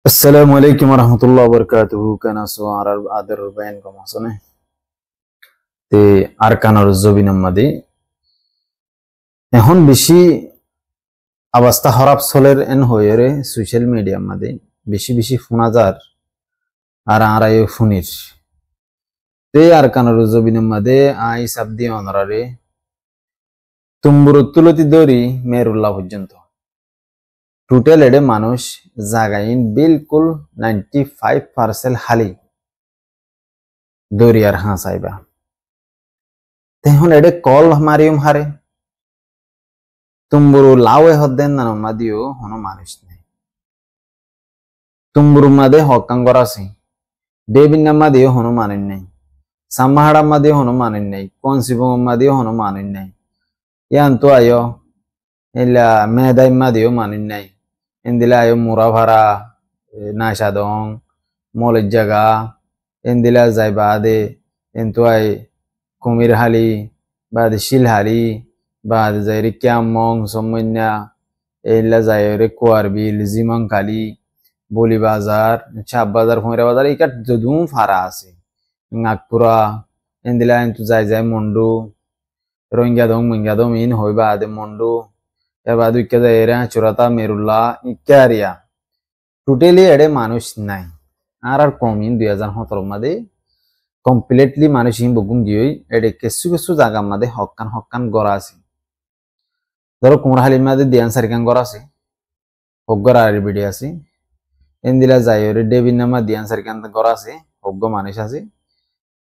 Assalamualaikum warahmatullahi wabarakatuh. Kana suara adar bayan ko masone. Te arkanar zobin madi. Ehon bishi abasta harap soler en hoyere social media madi. Bishi funajar ara yo funir. Te arkanar zobin madi ai sabdi onarare. Tumburutuloti dori merulla pojjonto. Total এডে মানুষ জাগাইন বিলকুল 95% হালি দরিয়ার হাসাইবা তেহন এডে call Maryam হারে তুমবুরু লাওয়ে হদ্দেন না মাদিও হন মানুষ নেই তুমবুরু মাদে হকাং গরাসি দেবিন মাদিও হন মানেন নেই সামাহাড়া মাদিও হন মানেন নেই কনসিবং মাদিও হন মানেন নেই ইয়ান তো আয়ো এলা মেদাই মাদিও মানেন নেই Indila ayo muravara nashadong molej jaga indila zai bade entuai kumir hali bad shil hali bad zai rikyamong somunya illa zai rekwar bil zimang kali boli bazar chap bazar phumira bazar ikat jodum fara ase ngakpura indila entu zai mondu rohingya dong in hoiba ade mondu এবাদু কেদা এরা চুরাতা মেরুল্লাহ ইকারিয়া totally এডে মানুষ নাই আর cumin 2017 মাদে completely মানুষ হিম বগুম দিই এডে কিছু জায়গা মাদে হক্কান গড়া আছে ধরো কুমরাহালি মাদে দিয়ান সারিকান গড়া আছে হগরা আর বিডি আছে এন্দিলা যাইরে ডেবিন নামা দিয়ান সারিকান গড়া আছে হগ্গ মানুষ আছে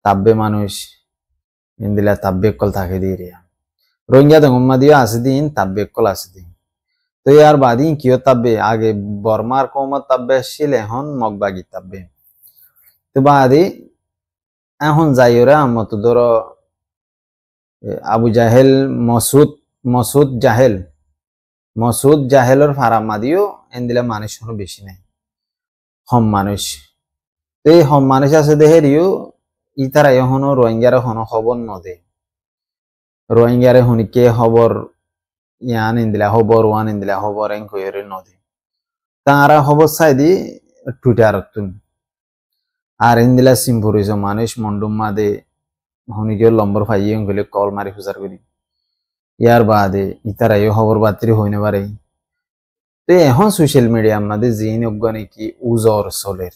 তাব্বে মানুষ এন্দিলা তাব্বে কল থাকে দিরিয়া रोहिंग्या दंगम्मा दियो आसिदीन तब्बे कल आसिदीन तो यार बादी कियो तब्बे आगे बर्मार कोमत तब्बे शिले हन मगबागी तब्बे तो बादी এখন যাইরা মত ধরো আবু জাহেল মসুদ জাহেলের ফারামা দিও এন্দিলা মানুষ হন বেশি নাই হম মানুষ তো এই হম মানুষ আছে দেহেরিও ইতারা হন রোহিঙ্গার হন খবর নদে রোহিঙ্গারে হুনিকে খবর ইয়ান ইন্দিলা খবর ওয়ান ইন্দিলা খবর এন কইরে নদী তারা খবর চাইদি টুইটারত আর ইন্দিলা সিম্পুরিজ মানুষ মন্ডুম মাদে হুনিকে লম্বর ফাইয়ে গেলে কল মারি ফুজার করি ইয়ার বাদে ইতারা এই খবর বাতিল হইনে পারে তো এখন সোশ্যাল মিডিয়া মাদে জিন অজ্ঞানে কি উজর চলের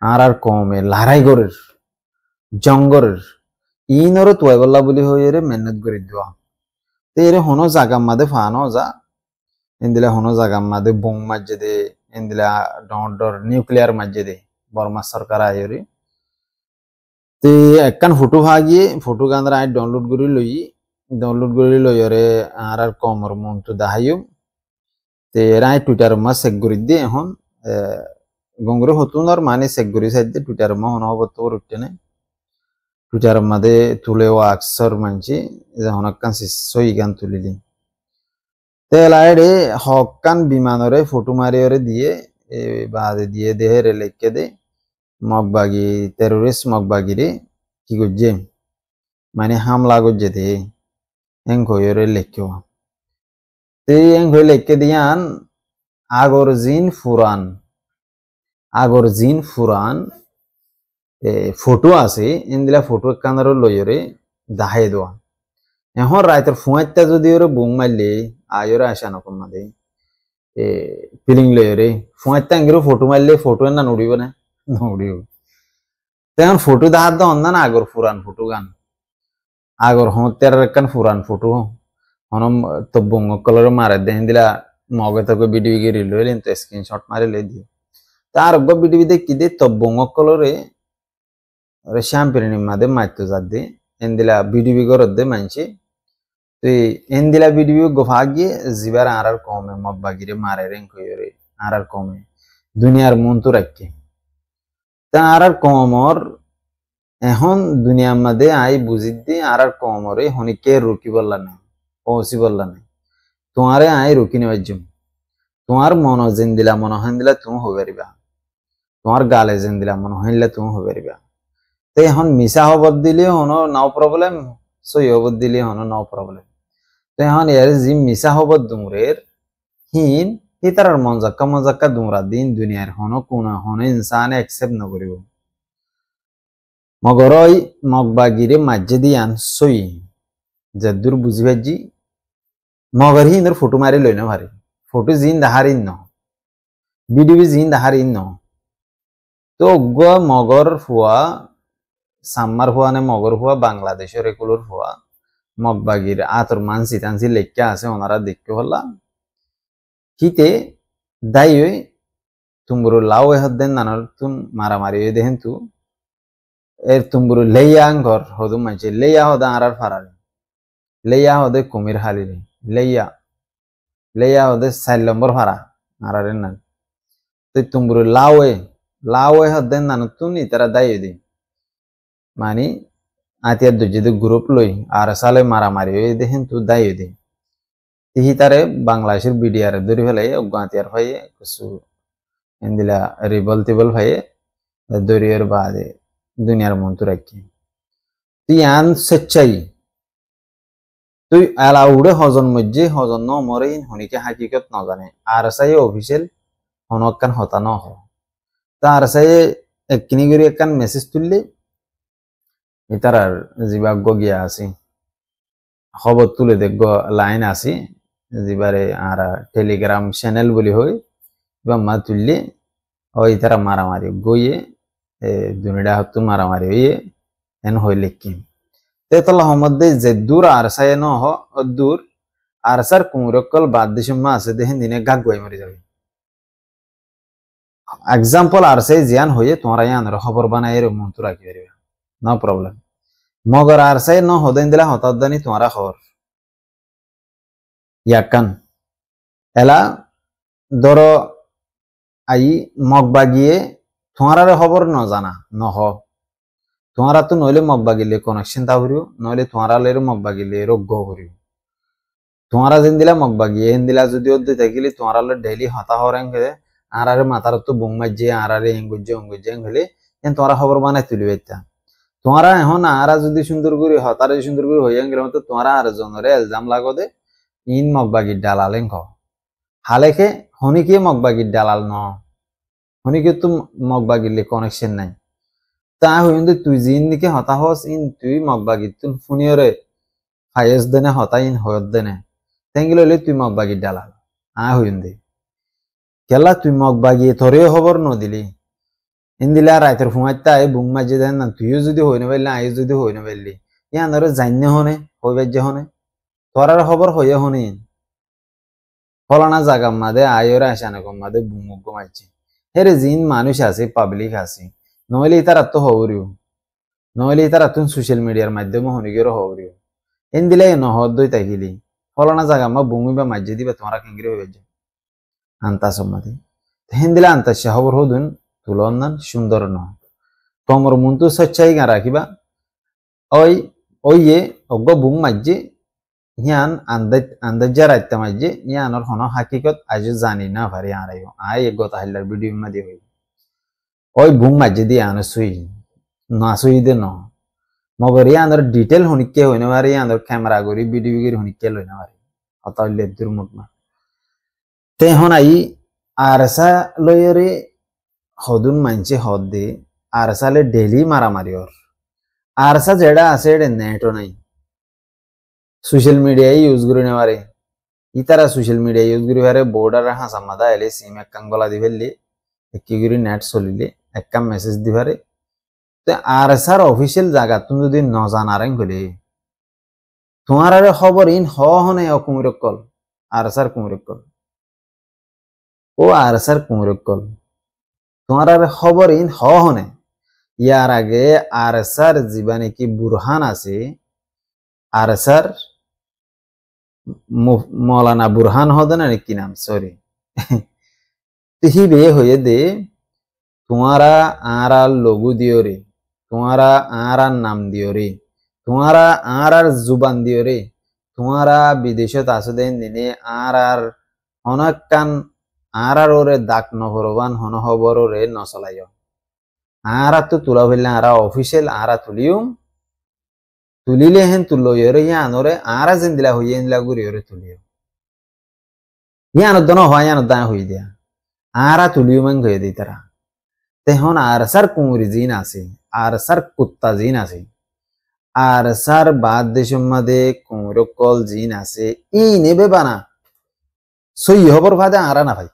আর কমে লড়াই গরের জঙ্গরের ইনরো তোয়বল্লা বলি হইরে মেহনত করে দেওয়া তো এর হনো জায়গা মাদে ফানো যা ইন্দিলা হনো জায়গা মাদে বোম মাঝে দে ইন্দিলা ডর নিউক্লিয়ার মাঝে দে বর্মা সরকার আয়রে তো একখান ফটো ভাগিয়ে ফটো গান্ধার আই ডাউনলোড করে লইরে আর কমর মন তো দাহাইও তো এর আই টুইটার মা চেক করে দিয়ে এখন গঙ্গরে হতুনর মানে চেক করে সাইড দিয়ে টুইটার মা হনো হবো তো উঠতে নেই টুইটার মাদে তুলেও আকসর মানছি হনকান সই গান তুলিলি তেলাইডে হকান বিমানরে ফটো মারিয়রে দিয়ে বাদে দিয়ে দেহেরে লেখকে দে মগবাগি টেরোরিস্ট মগবাগিরে কি করছে মানে হামলা করছে দে এং কইরে লেখকেও তে এং কই লেখকে দিয়ান আগর জিন ফুরান ফটো আছে ইন্দিলা ফটো কানার লইরে দাহাই দেওয়া এখন রাইতের ফুয়াইটা যদি ওরে বুং মারলে আয়রে আসা নকম মাদে ফিলিং লইরে ফুয়াইটা আঙ্গিরও ফটো মারলে ফটো না নড়িব না নড়িব তখন ফটো দাহার দন না আগর ফুরান ফটো গান আগর হতের কান ফুরান ফটো হন তো বুং কলর মারে দেন দিলা মগে তো ভিডিও গিরি লইলেন তো স্ক্রিনশট মারি লই দিও তার গো ভিডিও দেখি দে তো বুং কলরে শ্যাম্পিনি মাদে মাইতো যাদে এন্দিলা বিডিবি গরদে মানছি তো এন্দিলা বিডিবি গোফাগিয়ে জিবার আর কমে মগবাগিরে মারে রেং কইরে আর কমে দুনিয়ার মন তো রাখকে তা আর কমর এখন দুনিয়ার মাদে আই বুঝিদি আর কমরে হনিকে রুকি বললা না পৌঁছি বললা না তোমারে আই রুকি নেবাজুম তোমার মন জিন্দিলা মন হন্দিলা তুমি হবেরিবা তোমার গালে জিন্দিলা মন হইলা তুমি হবেরিবা তো এখন মিশা হবত দিলে হনো নাও প্রবলেম সই হবত দিলে হনো নাও প্রবলেম তো এখন এর জি মিশা হবত দুমরের হিন ইতারার মজাক্কা দুমরা দিন দুনিয়ার হন কোন ইনসানে একসেপ্ট নকরিব মগরই মগবাগিরে মাঝে দিয়ান সই যদ্দুর বুঝিবাজি মগর হিন্দর ফটো মারি লই না ভারি ফটো জিন দাহারিন ন ভিডিও জিন দাহারিন ন তো মগর ফুয়া সাম্মার ফুয়া নে মগর ফুয়া বাংলাদেশের এগুলোর ফুয়া মগবাগির আতর মানসি টানসি লেখা আছে ওনারা দেখতে হল্লা কিতে দাই তুমবুরু লাউ হদ্দেন নানর তুন মারামারি দেখেন তু এর তুমবুরু লেইয়া ঘর হদু মানছে লেইয়া হদা আরার ফারারে লেইয়া হদে কুমির হালিরে লেইয়া হদে 4 নম্বর ফারা আরারে নান তো তুমবুরু লাউ হদ্দেন নানর তুন ইতারা দাই দি মানে আতিয়ার দুজিদ গ্রুপ লই আর সালে মারামারি দেখেন তু দাই দি তিহি তারে বাংলাদেশের বিডিআর ধরে ফেলাই অজ্ঞাতিয়ার ভাই কিছু এন্দিলা রিভলটেবল ভাই দরিয়ার বাদে দুনিয়ার মন্তু রাখি তুই আন সচ্চাই তুই আলা উড়ে হজন মজ্জে হজন ন মরে হনিকে হাকিকত ন জানে আর সাই অফিসিয়াল হনকান হতা ন হ তা আর সাই একনি করে একখান মেসেজ তুললে ইতারার জিবাগ্য গিয়া আছে খবর তুলে দেখব লাইন আছে যেবারে আর টেলিগ্রাম চ্যানেল বলি হই বা মা তুললে ওই তারা মারামারি গইয়ে দুনিয়া হতো মারামারি হইয়ে এন হইলে কি তেতলা মধ্যে যে দূর আর সায় ন হ দূর আর সার কুমরকল বাদ দেশে মা আছে দেখেন দিনে গাগ গই মরে যাবে এক্সাম্পল আর সাই জিয়ান হইয়ে তোমরা ইয়ানর খবর বানাই এর মন্ত রাখি পারিবে নো প্রবলেম মগর আর সাই ন হদেন দিলা হতাদানি তোমরা খবর ইয়াকান এলা ধরো আই মগবাগিয়ে তোমার খবর ন জানা নহ তোমারা তো নইলে মগবাগিলে কানেকশন তা হরিও নইলে তোমারা লের মগবাগিলে রোগ্য হরিও তোমারা যেন দিলা মগবাগিয়ে এন দিলা যদি ওদে থাকিলে তোমারা লে ডেইলি হতা হরেন গে আরারে মাথার তো বুং মাঝে আরারে এঙ্গুজে হলে এন তোমরা খবর বানাই তুলিবে তা তোমরা এখন আরা যদি সুন্দর করে হতারে সুন্দর করে হইয়াং গেলে তো তোমরা আর জনরে ইলজাম লাগদে ইন মগবাগির দালালেন খ হালেকে হনিকে মগবাগির দালাল ন হনিকে তো মগবাগিলে কানেকশন নাই তা হইন্দে তুই জিন দিকে হতা হস ইন তুই মগবাগির তুন ফুনিয়রে ফায়েস দেনে হতা ইন হয়ত দেনে তেঙ্গিল হইলে তুই মগবাগির দালাল হইন্দে কেলা তুই মগবাগিয়ে থরেও খবর ন দিলি ইন্দিলা রাইতের ফুমাইতে আয় বুং মাঝে দেন না তুইও যদি হই না পারলি আইও যদি হই না পারলি ইয়ান ধরে জান্য হনে হইবার যে হনে তোরার খবর হইয়া হনে ফলানা জায়গা মাদে আয়োরে আসানে কম মাদে বুমুক গমাইছে হেরে জিন মানুষ আছে পাবলিক আছে নইলে তারা তো হবরিও নইলে তারা তুন সোশ্যাল মিডিয়ার মাধ্যমে হনিগেরও হবরিও এন দিলে নহদ দই তাকিলি ফলানা জায়গা মা বুমি বা মাঝে দিবে তোমরা কেঙ্গিরে হইবে যে আন্তা সম্মাদি হেন দিলে আন্তা সে খবর হদুন তুলন নান সুন্দর ন তোমর মন্তু সচ্চাই গা রাখিবা ওই অজ্ঞ বুম মাঝে হিয়ান আন্দাজা রাইতে মাঝে ইয়ানোর হন হাকিকত আজ জানি না ভারি আড়াইও আয় গত হাইলার ভিডিও মাদি হই ওই বুম মাঝে দিয়ে আনো সুই না সুই দে ন মগর ইয়ানোর ডিটেল হনিকে হইনে পারে ইয়ানোর ক্যামেরা করি ভিডিও করি হনিকে লইনে পারে হতা হইলে দুর্মুখ না তে হন আই আরসা লইরে হদুন মানছে হদ দে আরসালে ডেলি মারামারি ওর আরসা যেটা আছে এটা নেটও নাই সোশ্যাল মিডিয়ায় ইউজ করে নেওয়ারে ইতারা সোশ্যাল মিডিয়া ইউজ করে পারে বোর্ডার হাসা মাদা এলে সিম একখান গলা দি ফেললে একই করে নেট চলিলে একখান মেসেজ দি পারে তো আরসার অফিসিয়াল জায়গা তুমি যদি ন জানারেন গলে তোমার আরে খবর ইন হনে কুমিরকল আরসার কুমিরকল ও আরসার কুমিরকল তোমার আরে খবর ইন হনে ইয়ার আগে আরসার জীবনে কি বুরহান আছে আরসার মৌলানা বুরহান হদে না কি নাম সরি বে হয়ে দে তোমারা আর লঘু দিও রে তোমারা আর নাম দিও রে তোমারা আর জুবান দিও রে তোমারা বিদেশত আছে দেন দিনে আর অনেক কান আর ওরে দাক নহরবান হন হবর রে নচলাইও আর তো তুলা ফেললে আর অফিসিয়াল আর তুলিও তুলিলে হেন তুলো রে আনরে আর যেন দিলা হইয়ে দিলা গুড়ি তুলিও ইয়ানো দনো হয় ইয়ানো দা হই দিয়া আরা তুলিও মান গয়ে দিই তারা তেহন আর সার কুমুরি জিন আছে আর সার কুত্তা জিন আছে আর সার বাদ দেশের মধ্যে কুমুরকল জিন আছে ই নেবে বানা সই হবর ভাদে আরা না ভাই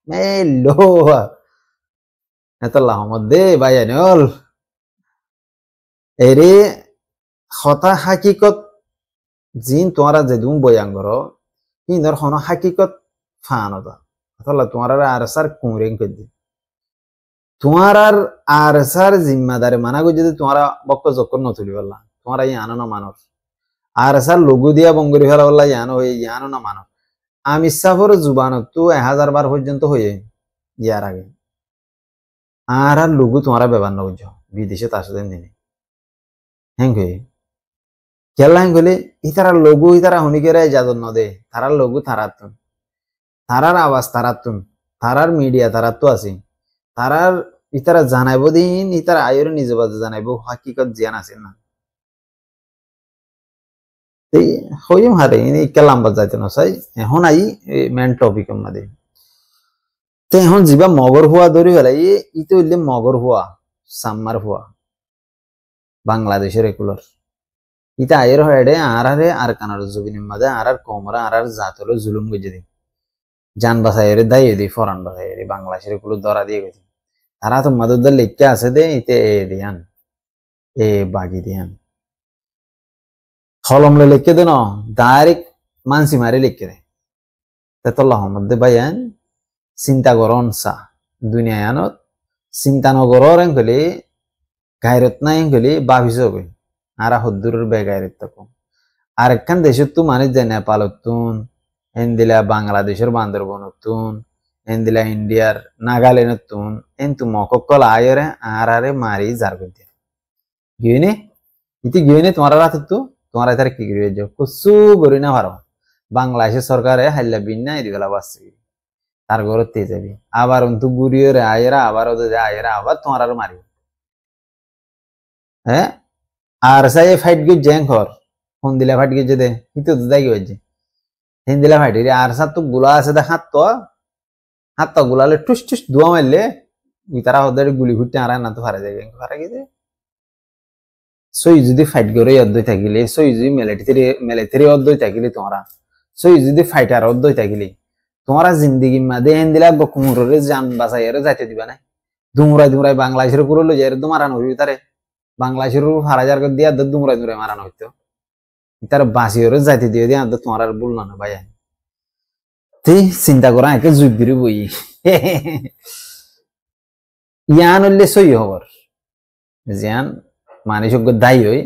মেলো এত মধ্যে ভাই আনিল এরে হতা হাকিকত জিন তোমারা যেদুম বয়াঙ্গর ইন্দর হন হাকিকত ফানদা অথলা তোমার আর সার কুমরেং কই তোমার আর সার জিম্মাদারে মানা গো যদি তোমারা বক্ক জক্কর নতুলি বললা তোমারা ইয়ানো না মানুষ আর সার লঘু দিয়া বঙ্গরি ফেলা বললা ইয়ানো হয়ে ইয়ানো না মানুষ আমি সাফর জুবান তো 1000 বার পর্যন্ত হয়ে ইয়ার আগে আর লঘু তোমারা ব্যবহার না বুঝছো বিদেশে তার সাথে দিনে হ্যাঁ কেলা গলে ইতারা লঘু ইতারা হনিকেরা ইজাজত নদে তারার লঘু তারাতুন তারার আওয়াজ তারাতুন তারার মিডিয়া তারাতো আছে তারার ইতারা জানাইব দিন ইতারা আয়ুর নিজে বাজে জানাইব হাকিকত জ্ঞান আছে না এই হইম হারে এই কেলাম বাজাইতে না চাই এখন আই মেন টপিক আমাদের তে এখন জিবা মগর হুয়া ধরি ফেলাই ইতো হইলে মগর হুয়া সাম্মার হুয়া বাংলাদেশের একুলার ইতা আয়ের হেডে আর কানার জবিনের মাঝে আর কমরা আর জাতলো জুলুম গজে দিই জান বাসাইয়ের দাইয়ে দিই ফরান বাসাইয়ের বাংলাদেশের এগুলো ধরা দিয়ে গেছি তারা তো মাদুদার লেখকে আছে দে ইতে এ দিয়ান এ বাগি দিয়ান হলমলে লেখকে দে ন ডাইরেক্ট মানসি মারি লেখকে দে তেতল্লাহ মধ্যে বাইয়ান চিন্তা করন সা দুনিয়ানত চিন্তা নগরর এঙ্গলি গায়রত নাই এঙ্গলি বাভিস হবে আর হদ্দুরের বেগায়রত তখন আর একখান দেশের তো মানুষ যায় নেপালতুন এনদিলা বাংলাদেশের বান্দরবনতুন এনদিলা ইন্ডিয়ার নাগাল্যান্ডতুন এন্তু মককল আয়রে আরে মারি জার করতে গিয়ে ইতি গিয়ে তোমার রাত তো তোমার তার কি করিয়ে যাও কুসু করি না পারো বাংলাদেশের সরকারে হাইলা বিন্না এদিকে বাসছে তার ঘরে তে যাবি আবার অন্তু গুড়িয়ে রে আয়েরা আবার ওদের আয়েরা আবার তোমার আর মারি হ্যাঁ আর সাই ফাইট গিয়ে জ্যাং কর ফোন দিলা ফাইট গিয়ে দে কিন্তু তো যাই গিয়ে হিন্দিলা ফাইট আর সাত তো গুলা আছে দেখ হাত তো গুলালে টুস টুস ধোয়া মারলে তারা ওদের গুলি ঘুরতে আর না তো ফারা যাবে ফারা গিয়ে সই যদি ফাইট করে অদ্বৈ থাকিলে সই যদি মিলিটারি অদ্বৈ থাকিলে তোমরা সই যদি ফাইটার অদ্বৈ থাকিলে তোমরা জিন্দিগি মাঝে হিন্দিলা কুমুরে জান বাঁচাই যাইতে দিবা না দুমরাই বাংলাদেশের পুরো লই যায় মারানো হইবে তারে বাংলাদেশের হারা যার দিয়া দুমরাই মারানো হইতো তার বাঁচিয়ে যাইতে দিয়ে দিয়ে তোমার আর বলল না ভাই তুই চিন্তা করা একে জুবির বই ইয়ান হইলে সই হবর জিয়ান মানুষ দায়ী হই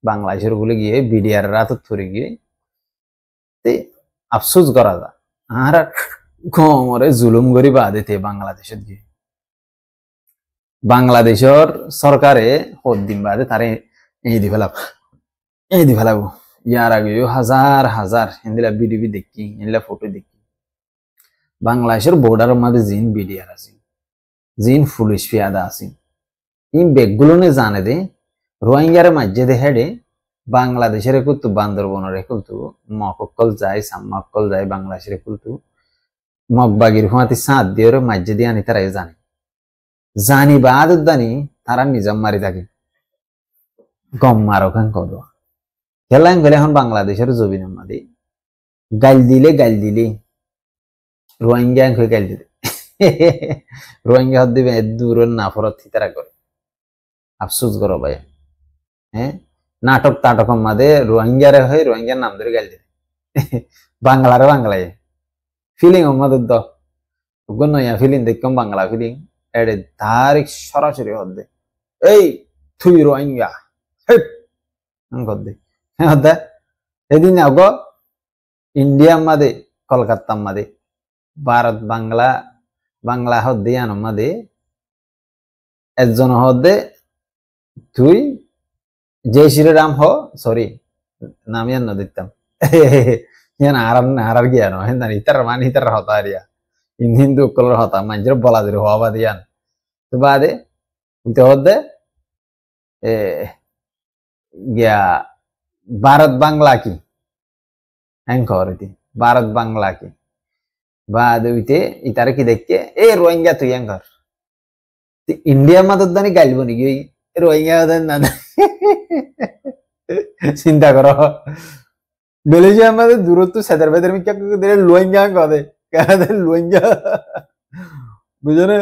বাংলাদেশের গুলো গিয়ে বিডিআর রাত থরে গিয়ে আফসোস করা যা আর কমরে জুলুম করি বাদে বাংলাদেশত গিয়ে বাংলাদেশের সরকারে দিন বাদে তারে এই দি ফেলাবো ইয়ার আগেও হাজার হাজার এনদিলা বিডিবি দেখি এনলা ফটো দেখি বাংলাদেশের বর্ডারের মধ্যে জিন বিডিআর আছে জিন পুলিশ পিয়াদা আছে এই বেগগুলো জানে দে রোহিঙ্গার মাঝে দে হেডে বাংলাদেশের কুতু বান্দরবনের কুলতু মককল যায় সাম্মাকল যায় বাংলাদেশের কুলতু মগবাগির হুয়াতি সাত দিয়ে মাঝে দিয়ে আনি তারাই জানি বাদ দানি তারা নিজাম মারি থাকে গম মারো খান কদ খেলাম গেলে এখন বাংলাদেশের জবিনের মাঝে গাইল দিলে রোহিঙ্গা গাইল দিলে রোহিঙ্গা হদ দিবে দূর না ফরত তারা করে আফসোস করো ভাই হ্যাঁ নাটক তাটকের মাঝে রোহিঙ্গারে হয়ে রোহিঙ্গার নাম ধরে গাইল দিলে বাংলায় ফিলিং আমাদের দ নয়া ফিলিং দেখলাম বাংলা ফিলিং এডে ডাইরেক্ট সরাসরি হদ্দে এই তুই রোহিঙ্গা হদ্দে হ্যাঁ হদ্দা এদিন আগ ইন্ডিয়ার মাঝে কলকাতার মাঝে ভারত বাংলা হদ্দে আন মাঝে একজন হদ্দে তুই জয় শ্রীরাম সরি নাম ইয়ান দিতাম ইয়ান আরার গিয়া ন হেন ইতার মান ইতার হতা আরিয়া হিন্দু কলর হতা মানুষের বলা দিল হওয়া বাদে ইয়ান তো বাদে উইতে হদ্দে গিয়া ভারত বাংলা কি হ্যাং খবরতি ভারত বাংলা কি বা দুইতে ইতারে কি দেখকে এ রোহিঙ্গা তুই হ্যাং কর ইন্ডিয়া মাদত দানি গাইলব নাকি ওই রোহিঙ্গা না চিন্তা করো বেলেজিয়া আমাদের দূরত্ব সেদার বেদের মিকা দিলে রোহিঙ্গা কদে রোহিঙ্গা বুঝো না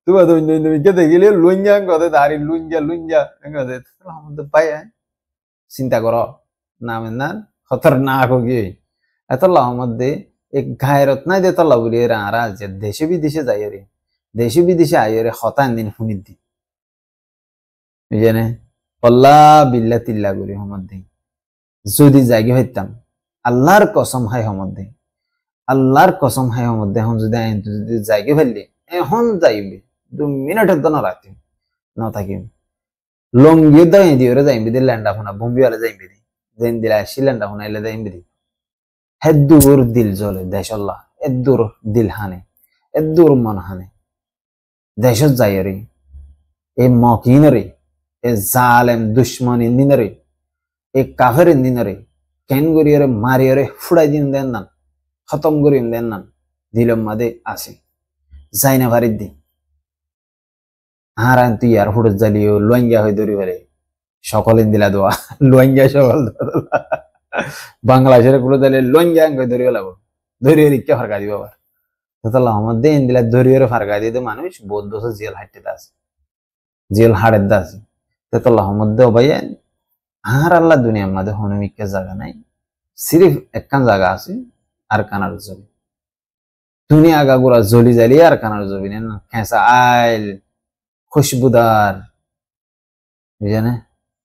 তুই তো মিকা দেখিলে রোহিঙ্গা কদে দাঁড়ি লুঞ্জা লুঞ্জা কদে আমাদের পাই চিন্তা করো নামের না খতরনাক হোগি এত মধ্যে এক গায়রত নাই দে তল্লা বলি এরা আরা যে দেশে বিদেশে যাই রে দেশে বিদেশে আই রে হতান দিন শুনি দি বুঝেনে পল্লা বিল্লা তিল্লা করি মধ্যে যদি জায়গা হইতাম আল্লাহর কসম হাই মধ্যে আল্লাহর কসম হাই মধ্যে এখন যদি আইন যদি জায়গা ফেললি এখন যাইবি 2 মিনিটের তো রাখি না থাকিম লঙ্গি দাই দিয়ে যাইবি দি ল্যান্ডা ফোনা বোম্বি ওয়ালা যাইবি দি যেন দিলা শিল্যান্ডা ফোনা এলে যাইবি দি হেদ্দুর দিল জ্বলে দেশ আল্লাহ এদ্দুর দিল হানে এদ্দুর মন হানে দেশত যাই রে এ মকিন রে এ জালেম দুশ্মন ইন্দিন রে এ কাফের ইন্দিন রে কেন গরিয়রে মারিয়রে ফুড়াই দিন দেন না খতম করি দেন না দিলম মাদে আসে যাই না ভারির দি আর তুই আর ফুটে জ্বালিও লোয়াঙ্গা হয়ে দৌড়ি পারে সকল ইন্দিলা দোয়া লোয়াঙ্গা সকল বাংলাদেশের গুলো দিলে লোয়াঙ্গা হয়ে দৌড়িয়ে লাগবো দৌড়িয়ে রিক্কে ফারকা দিব আবার তাহলে আমাদের ইন্দিলা দৌড়িয়ে ফারকা দিয়ে মানুষ বহুত বছর জেল হাঁটতে আছে জেল হাড়ের দা আছে তাহলে মধ্যে ভাই আর আল্লাহ দুনিয়ার মধ্যে হনুমিকের জায়গা নাই সিরিফ একখান জায়গা আছে আর কানার জমি দুনিয়া আগাগোড়া জলি জ্বালিয়ে আর কানার জমি না খেঁচা আইল খুশবুদার বুঝে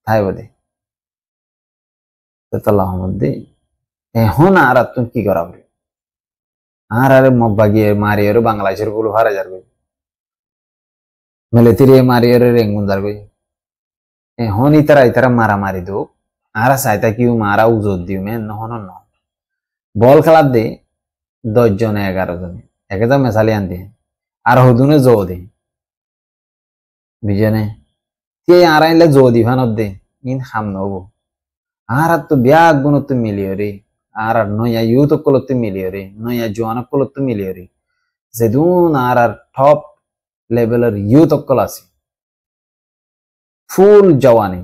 তাই বলে তাল্লাহ মধ্যে এখন আর তুমি কি করা বলে আর আরে মগ বাগিয়ে মারিয়ে বাংলাদেশের গুলো হারা যাবে মেলেতিরে মারিয়ে রেঙ্গুন যাবে এখন ইতারা মারামারি দো আর চাইতা কিউ মারা উজোর দিও মেন নহন ন বল খেলার দে 10 জনে 11 জনে একেটা মেসালি আনতে আর হদুনে জো দে বুঝেনে কে আর আইলে জো দিভানত দে ইন হাম নবো আর তো বিয়া গুণত মিলিও রে আর নয়া ইউথ কলত মিলিও রে নয়া জোয়ান কলত মিলিও রে যেদুন আর টপ লেভেলের ইউথ কল আছে ফুল জওয়ানি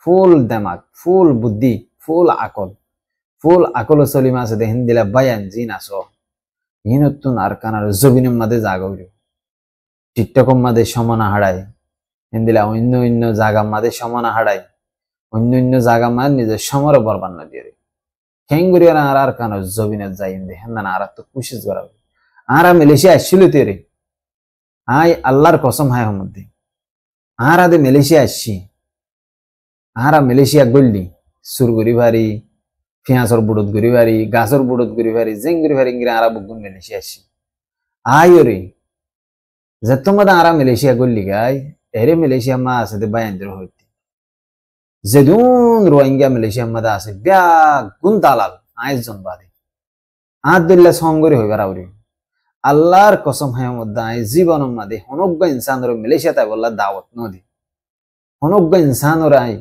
ফুল দেমাগ ফুল বুদ্ধি ফুল আকল সলিমা আছে দেখেন দিলা বায়ান জিন আসো হিনতুন আর কানার জবিনের মাঝে জাগর টিকটকের মাঝে সমানা হারায় হিন্দিলা অন্য অন্য জায়গা মাঝে সমানা হারায় অন্য জায়গা মাঝে নিজের সমর বরবান না দিয়ে খেঙ্গুরি আর কানার জবিনের যাই দেখেন না আর তো কুশিস করা আর মালয়েশিয়া আসছিল তেরে আই আল্লাহর কসম হায় মধ্যে আর আদে মালয়েশিয়া আসছি আর মালয়েশিয়া গল্লি সুরগুড়ি ভারি পেঁয়াজর বুড়ত গুড়ি ভারি গাছর বুড়ত গুড়ি ভারি জেঙ্গুড়ি ভারি ইংরে আর বুগুন মালয়েশিয়া আসছি আয় রে যেত মধ্যে আর মালয়েশিয়া গল্লি গাই এরে মালয়েশিয়া মা আছে দে বায়ান্দ্র হইতে যেদুন রোহিঙ্গা মালয়েশিয়া মধ্যে আছে ব্যাগ গুণ দালাল আইজন বাদে আর দিল্লা সমগরি হইবার আউরি আল্লাহর কসম হায় মধ্যে আই জীবনের মাঝে হনজ্ঞ ইনসানের মালয়েশিয়া তাই বললা দাওয়াত নদী হনজ্ঞ ইনসানের আই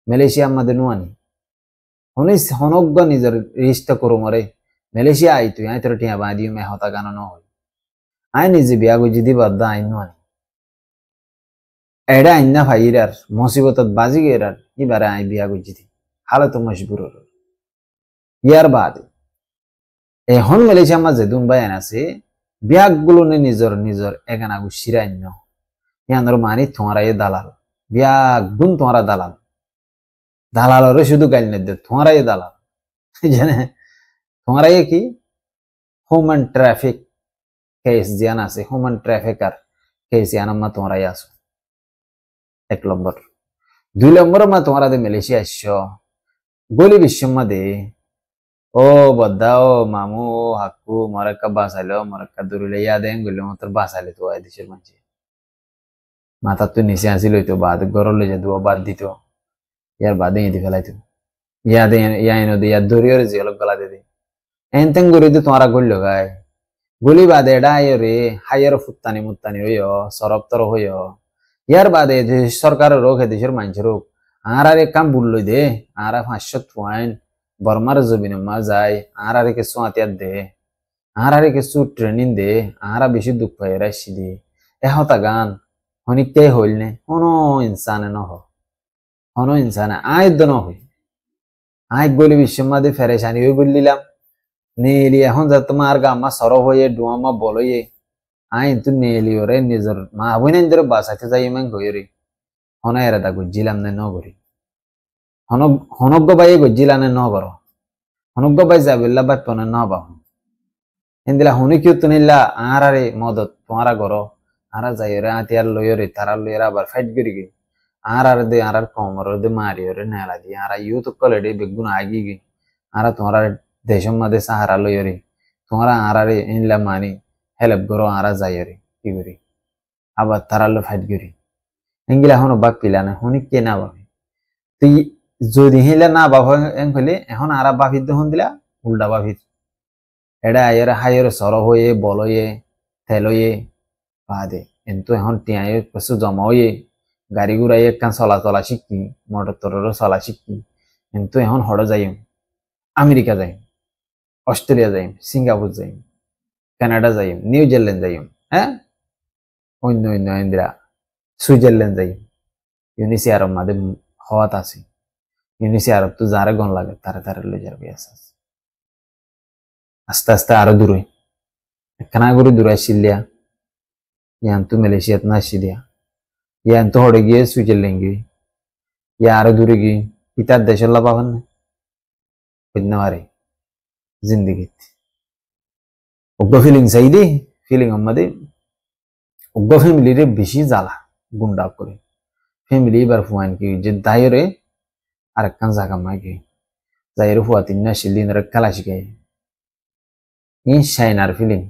মালয়েশিয়ার মধ্যে নুয়ানি হনজ্ঞ নিজের রিস্তা করো মরে মালয়েশিয়া আই তুই আই তোর টিয়া বাঁধিও মে হতা গানো ন হয় আই নিজে বিয়া গুজি দি বাদ আই নুয়ানি এডা আইনা ভাইরার মুসিবতত বাজি গেরার এবারে আই বিয়া গুজি দি হালত মজবুর ইয়ার বাদে এখন মালয়েশিয়ার মাঝে দুন বায়ান আছে ব্যাগ গুলো নিজর এগানা গুছিরান্য ইয়ানোর মানি তোমারা এ দালাল ব্যাগ গুণ তোমারা দালাল দালালরে শুধু গাইল না দে তোমারা এ দালাল জানে তোমারা এ কি হিউম্যান ট্রাফিক কেস জিয়ান আছে হিউম্যান ট্রাফিকার কেস জিয়ান মা তোমরা আসো 1 নম্বর 2 নম্বর মা তোমরা দে মালয়েশিয়া আসছো বলি বিশ্বম দে ও বদ্দা ও মামু হাকু মরক্কা বাসাইলো মরক্কা দূরলে ইয়াদেন গেল মাত্র বাসাইলে তো আই দেশের মাঝে মাথা তো নিচে আসিল তো বাদ গরলে যে দুয়া বাদ দিত ইয়ার বাদে ইদি ফেলাইতো ইয়াদে ইয়াইনো দে ইয়াদ দরিয়র যে লোক গলা দে এনতেন গরি দে তোমরা গল্লো গায় গুলি বাদে ডায় রে হায়ার ফুত্তানি মুত্তানি হইও সরবতর হইও ইয়ার বাদে সরকারের রোগ দেশের মানুষের রোগ আর এক কাম বুললো দে আর 500 পয়েন্ট বর্মার জমিন মা যায় আর আরে কিছু আতিয়ার দে আর আরে কিছু ট্রেনিং দে আর বেশি দুঃখ পাই রাশি দিয়ে এহতা গান হনিকটাই হইল নে কোনো ইনসানে নহ কোনো ইনসানে আয় ন হই আয় গলি বিশ্বমাদে ফেরেশানি হয়ে বললিলাম নেলি এখন যা তোমার গাম্মা সর হয়ে ডুয়ামা বলয়ে আয় কিন্তু নেলি ওরে নিজের মা বই না নিজের বাসাতে যাই ইমান গইরে হনা এরা দা গুজিলাম নে ন করি হনজ্ঞ বাই গজিলানে ন কর হনজ্ঞ বাই যাবিল্লা বাই পনে ন বাহু হিন্দিলা হুনি কিউ তুনিল্লা আর আরে মদত তোমারা করো আরা যাই রে আতিয়ার লইরে তারা লইরা আবার ফাইট করি গে আর দে আর কমর দে মারি রে নেলা দি আর ইউ তো কলেডে বেগুন আগি গে আর তোমারা দেশম মাদে সাহারা লইরে তোমারা আর আরে ইনলা মানি হেল্প করো আর যাই রে কি করি আবার তারা লো ফাইট করি হিঙ্গিলা হনো বাক পিলা না হুনি কে না বাবি তুই যদি হিলা না বাবা এন হলে এখন আর বাফিত হন দিলা উল্টা বাফিত এডা আয়ের হায়ের সর হয়ে বলয়ে তেলয়ে বাদে কিন্তু এখন টিয়ায় কিছু জমা হয়ে গাড়ি ঘুরাই একখান চলা শিখি মোটর তরেরও চলা শিখি কিন্তু এখন হড় যাইম আমেরিকা যাইম অস্ট্রেলিয়া যাইম সিঙ্গাপুর যাইম কানাডা যাইম নিউজিল্যান্ড যাইম হ্যাঁ অন্য ইন্দিরা সুইজারল্যান্ড যাইম ইউনিসি আরব মাদে হওয়াত আছে ইউনিসি আরব তো যারে গন লাগে তারে লই যাবে আস্তে আস্তে আরো দূরে একখানা করে দূরে আসিলিয়া ইয়ান তো মালয়েশিয়াত না আসিলিয়া ইয়ান তো হড়ে গিয়ে সুইজারল্যান্ড গিয়ে ইয়া আরো দূরে গিয়ে ইতার দেশের লাভ পাবেন না বুঝতে পারে জিন্দগিত অজ্ঞ ফিলিং চাইদি ফিলিং আমাদের অজ্ঞ ফ্যামিলিরে বেশি জ্বালা গুন্ডা করে ফ্যামিলি এবার ফুয়ান কি যে দায়রে আর একখান জায়গা মাইকে যাইরে ফুয়া তিন না শিলিন খেলা শিখাই ই শাইনার ফিলিং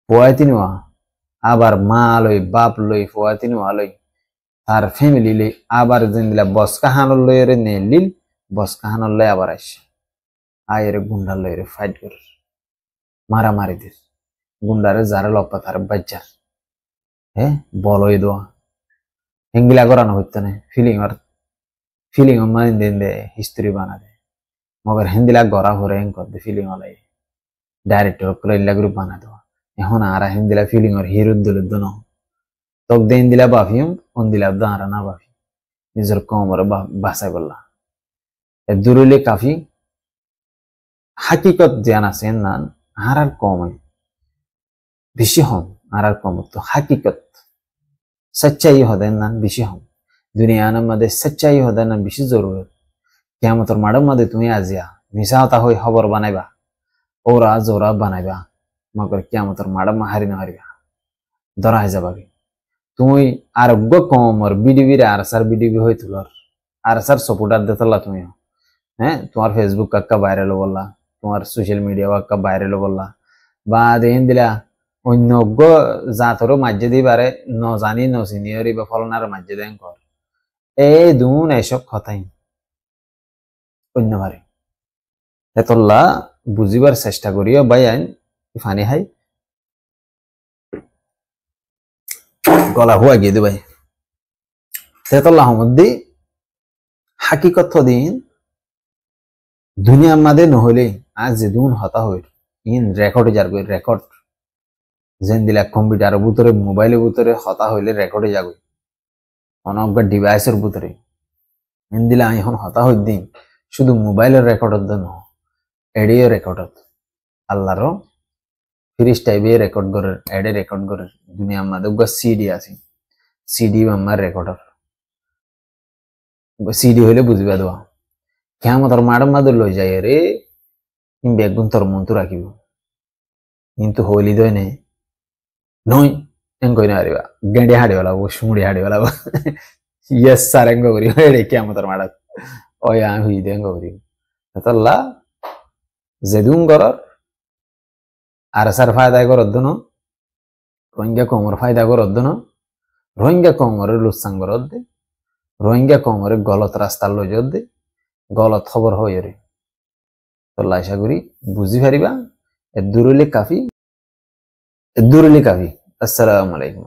ফুয়া তিনওয়া আবার মা লই বাপ লই ফুয়া তিনওয়া লই তার ফ্যামিলি লই আবার যেন দিলা বস কাহানোর লইরে নে লিল বস কাহানোর লই আবার আসে আয়ের গুন্ডার লইরে ফাইট করে মারামারি দিস গুন্ডারে যারা লপ্পা তার বাচ্চার হ্যাঁ বলই দোয়া হেঙ্গিলা করানো হইতে না ফিলিং মানে দিন দে হিস্ট্রি বানা দে মগর হিন্দিলা গড়া ভরে হেং কর দে ফিলিং হলাই ডাইরেক্টর করে গ্রুপ বানা দেওয়া এখন আর হিন্দিলা ফিলিং ওর হিরো দিল দোনো তক দেন দিলা বাফিম অন দিলা দাঁড়া না বাফি নিজের কমর বাসাই বললা দূরলে কাফি হাকিকত জ্ঞান আছে না আর কমে বেশি হম আর কম তো হাকিকত सच्चाई होता ना बेशी हम दुनियामध्ये सच्चाई होता ना बेशी जरूरत कियामतर माडम मध्ये तुम्ही आज या मिसा होता होय खबर बनायबा ओरा जोरा बनायबा मगर कियामतर माडम हारी ना हारिबा दराय जाबागे তুমি আরোগ্য কমর বিডিবি রে আরসার বিডিবি হইতুল আরসার সাপোর্টার দেতলা তুমি হ্যাঁ তোমার ফেসবুক কাক্কা ভাইরাল বললা তোমার সোশ্যাল মিডিয়া কাক্কা ভাইরাল বললা বা দেন দিলা অন্যজ্ঞ জাতরও মাঝে দিবারে ন জানি ন সিনিয়রি বা ফলনার মাঝে দেন কর এই দুন এসব কথাই অন্যবারে এতল্লা বুঝিবার চেষ্টা করিও ভাই আইন ফানি হাই গলা হুয়া গিয়ে ভাই তেতল্লাহ মধ্যে হাকিকত দিন দুনিয়ার মাঝে নহলে আজ যে দুন হতা হইল ইন রেকর্ড যার রেকর্ড যেন দিলা কম্পিউটারের ভিতরে মোবাইলের ভিতরে হতা হইলে রেকর্ডে যাবে অনেক ডিভাইসের ভিতরে এন দিলা এখন হতা হই দিন শুধু মোবাইলের রেকর্ডের জন্য এডিও রেকর্ডত আল্লাহর ফিরিস টাইপে রেকর্ড করে এডে রেকর্ড করে দুনিয়ার মধ্যে সিডি আছে সিডি আমার রেকর্ডার সিডি হইলে বুঝবা দেওয়া কেমন তোর মাডম মাদে লই যায় রে বেগুন তোর মন তো রাখিব কিন্তু হইলি দই নেই নই এঙ্কই না হারিবা গেঁড়ে হাড়ি বেলাব শুঁড়ি হাড়ি বেলাব ইয়েস স্যার এঙ্গ করি রে কেমন তোর মাডা ওই আমি হুই দে এঙ্গ করি তাল্লা যেদুন করর আর স্যার ফায়দা করর দন রোহিঙ্গা কমর ফায়দা করর দন রোহিঙ্গা কমরের লুসাং করর দে রোহিঙ্গা কমরে গলত রাস্তার লই যদ দে গলত খবর হয়ে রে তোল্লা আশা করি বুঝি পারিবা এ দূরলে কাফি আসসালামু আলাইকুম।